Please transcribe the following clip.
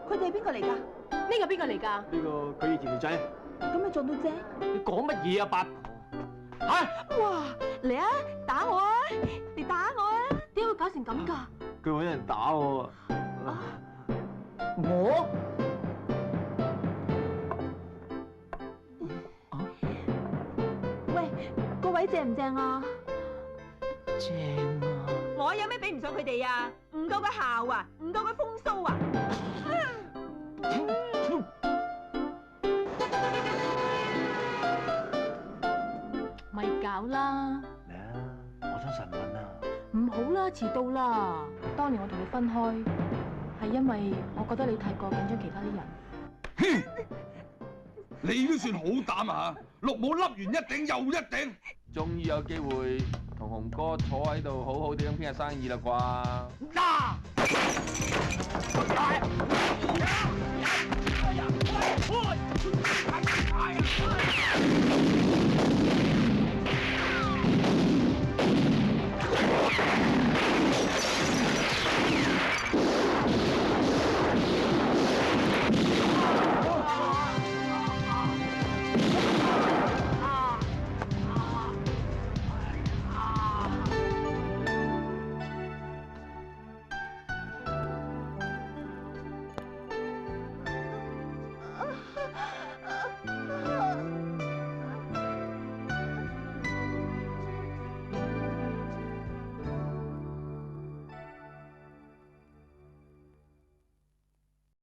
佢哋係邊個嚟㗎？呢個邊個嚟㗎？呢個佢以前條仔。咁你撞到啫？你講乜嘢啊，八婆？嚇！哇！嚟啊，打我啊！你打我啊！點解會搞成咁㗎？佢揾人打我。我？喂，個位正唔正啊？正啊！我有咩比唔上佢哋啊？唔夠佢姣啊，唔夠佢風騷啊！咪搞啦！嚟啊！我想晨運啊！唔好啦，遲到啦！當年我同你分開，係因為我覺得你太過緊張其他啲人。哼！你都算好膽啊！綠帽笠完一頂又一頂，終於有機會同雄哥坐喺度好好哋咁傾下生意啦啩！嗱！